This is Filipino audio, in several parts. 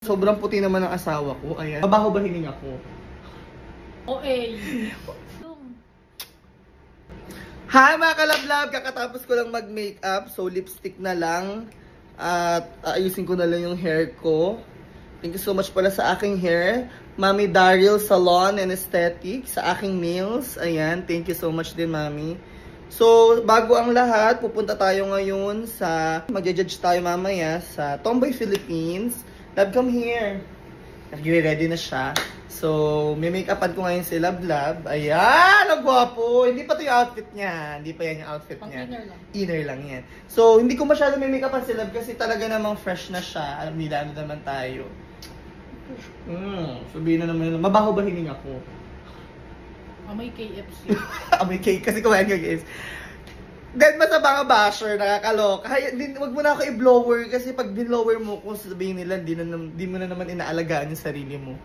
Sobrang puti naman ang asawa ko. Ayan. Mabaho ba hininga ko? Okay. Hi mga kalablab! Kakatapos ko lang mag-makeup. So lipstick na lang. At ayusin ko na lang yung hair ko. Thank you so much pala sa aking hair. Mami Daryl Salon and Aesthetic. Sa aking nails. Ayan. Thank you so much din, Mami. So, bago ang lahat, pupunta tayo ngayon sa... Magja-judge tayo mamaya sa Tomboy Philippines. Love, come here. Nag-ready na siya. So, may make-upan ko ngayon si Love. Ayan! Ang gwapo! Hindi pa ito yung outfit niya. Hindi pa yan yung outfit niya. Inner lang. Inner lang yan. So, hindi ko masyado may make-upan si Love kasi talaga namang fresh na siya. Alam nila, ano naman tayo. Sabihin na naman, mabaho ba hininga ko? Amoy KFC. Amoy cake kasi kumain ka guys. Then mas sa mga basher, nakakaloka. Wag mo na ako i-blower kasi pag bin-blower mo, kung sabihin nila, di mo na naman inaalagaan yung sarili mo.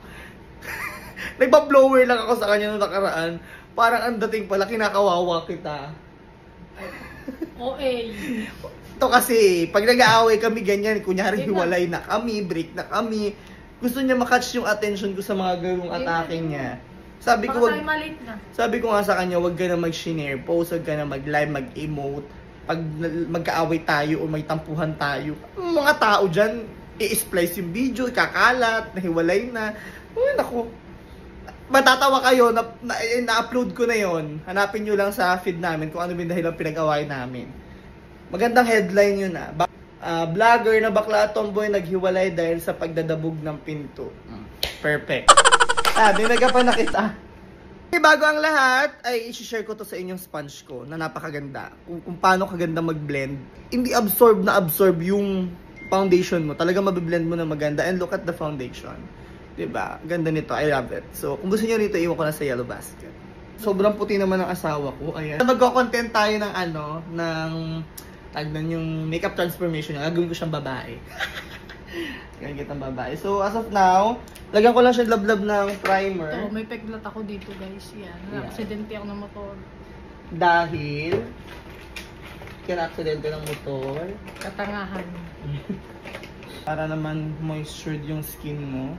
Nagpa-blower lang ako sa kanya nung nakaraan. Parang ang dating pala, kinakawawa kita. Okay. Ito kasi, pag nag-aaway kami ganyan, kunyari hiwalay na kami, break na kami, gusto niya makatch yung attention ko sa mga gawing atake niya. Sabi ko, sabi ko nga sa kanya, wag ka na mag-share post, wag ka na mag-live, mag-emote. Pag magkaaway tayo o may tampuhan tayo, mga tao dyan, i-splice yung video, kakalat, nahiwalay na. Uy, naku. Matatawa kayo, na-upload ko na yon. Hanapin nyo lang sa feed namin kung ano yung dahilan pinag-away namin. Magandang headline yun vlogger na bakla at tomboy naghiwalay dahil sa pagdadabog ng pinto. Perfect. Dinaga na kita. Bago ang lahat, ay i-share ko to sa inyong sponge ko na napakaganda. Kung paano kaganda mag-blend. Hindi absorb yung foundation mo. Talaga mabiblend mo na maganda. And look at the foundation. Diba? Ganda nito. I love it. So, kung gusto nyo nito, iwan ko na sa yellow basket. Sobrang puti naman ang asawa ko. Ayan. Mag-content tayo ng tagnan yung makeup transformation. Gagawin ko siyang babae. Gagawin ang babae. So, as of now, lagyan ko lang siya lablab ng primer. Ito, may peglat ako dito guys. Yan. Na-aksidente ako ng motor. Dahil kina-aksidente ng motor. Katangahan. Para naman moistured yung skin mo.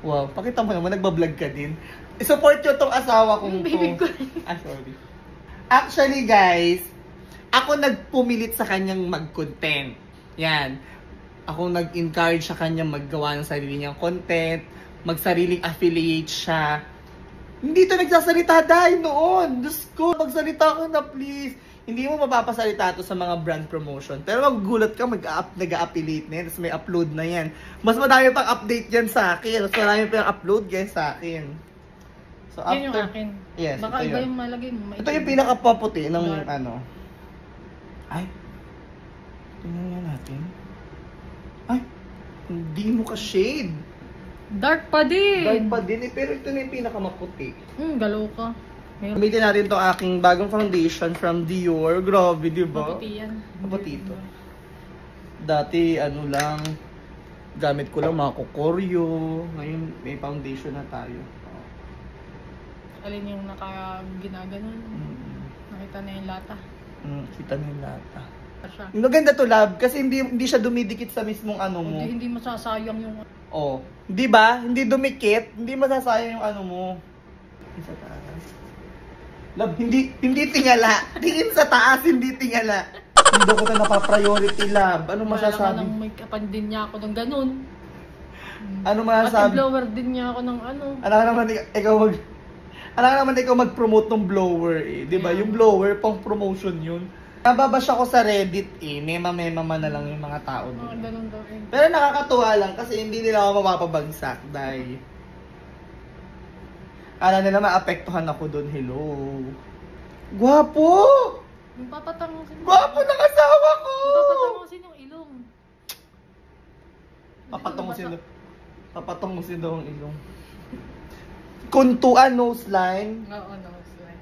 Wow, pakita mo naman, nagbablog ka din. I-support nyo tong asawa kong to. Baby ko. Sorry. Actually guys, ako nagpumilit sa kanyang mag-content. Yan. Ako nag-encourage sa kanya maggawa ng sarili niyang content, magsariling affiliate siya. Hindi ito nagsasalita dahil noon. Diyos ko, magsalita ka na please. Hindi mo mapapasalita ito sa mga brand promotion. Pero magugulat ka, nag-affiliate na yan, tapos may upload na yan. Mas madami pang update yan sa akin. Mas madami pang upload guys sa akin. So after... Yun yung akin. Yes, baka ito iba yun. yung malagay mo. Ito yung pinakapaputi ng Ay, tingnan nga natin. Ay, hindi mo ka-shade. Dark pa din. Dark pa din pero ito na yung pinakamaputi. Galaw ka. Gamitin natin itong aking bagong foundation from Dior. Grabe, di ba? Maputi yan. Maputi ito. Dati, lang, gamit ko lang mga kokoryo. Ngayon, may foundation na tayo. Alin yung ginaganon. Nakita na yung lata. Kita na yung lata. Maganda to, love, kasi hindi siya dumidikit sa mismong mo. Hindi masasayang yung... Oh, di ba? Hindi dumikit, hindi masasayang yung mo. Sa taas. Love, hindi tingala. Tingin sa taas, hindi tingala. Hindi ko ito napapriority, love. Ano masasabi? Alam may kapan din niya ako ng ganun. Ano masasabi? At blower din niya ako ng Alam naman ikaw mag-promote ng blower di ba? Yung blower, pang promotion yun. Nababash ako sa Reddit mema-mema na lang yung mga tao doon. Ganun daw Pero nakakatuwa lang kasi hindi nila ako mapapabagsak dahil nila maapektuhan ako doon. Hello. Gwapo! Papatangusin. Gwapo ng asawa ko! Papatangusin yung ilong. Papatangusin daw ang ilong. Kuntuan, nose line. Oo, nose line.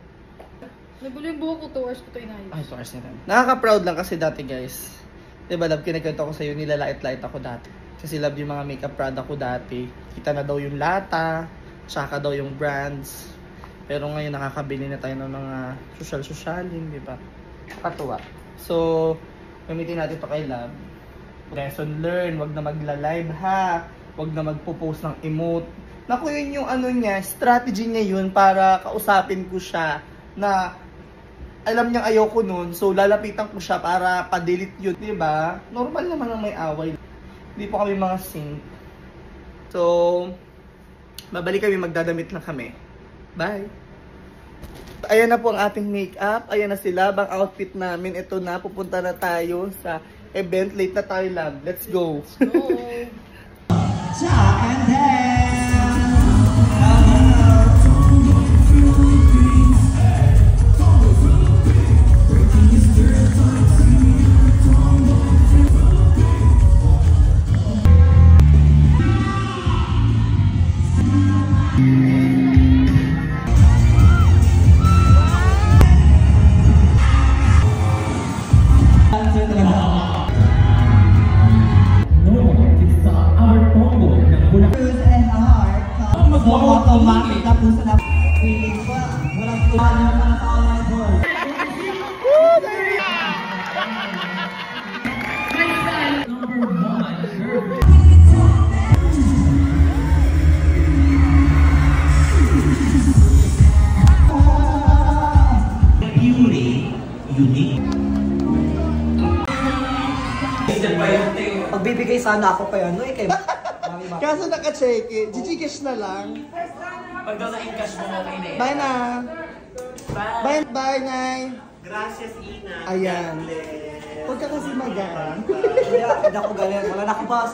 Nagulo yung buhok ko, 2 hours ko ito inayos. Ay, 2 hours na rin. Nakaka-proud lang kasi dati guys. Diba, love, kinikwento ko sa'yo, nilalait-lait ako dati. Kasi love yung mga makeup product ko dati. Kita na daw yung lata, tsaka daw yung brands. Pero ngayon nakakabili na tayo ng mga social-socialin, di ba? Nakakatuwa. So, gamitin natin ito kay love. Lesson learned, wag na magla-live ha. Wag na magpo-post ng emote. Naku, yun yung ano niya, strategy niya yun para kausapin ko siya na alam niyang ayoko nun, so lalapitan ko siya para pa-delete yun, di ba? Normal naman ang may away. Hindi po kami mga sync. So, babalik kami, magdadamit lang kami. Bye! Ayan na po ang ating makeup. Ayan na sila, bang outfit namin. Ito na, pupunta na tayo sa event. Late na tayo, love. Let's go! And then automatic na po sa feeling ko. Walang tuwan yung mga online goal. Beauty, unique. Pagbibigay sana ako pa yun, no? Kay Kaso naka-check eh. Gcash na lang. pag daw na-encash mo, okay na yun. Bye na. Bye. Bye, Nay. Gracias, Ina. Ayan. Huwag ka kasi magaan. Hindi ako galing. Wala na ako boss.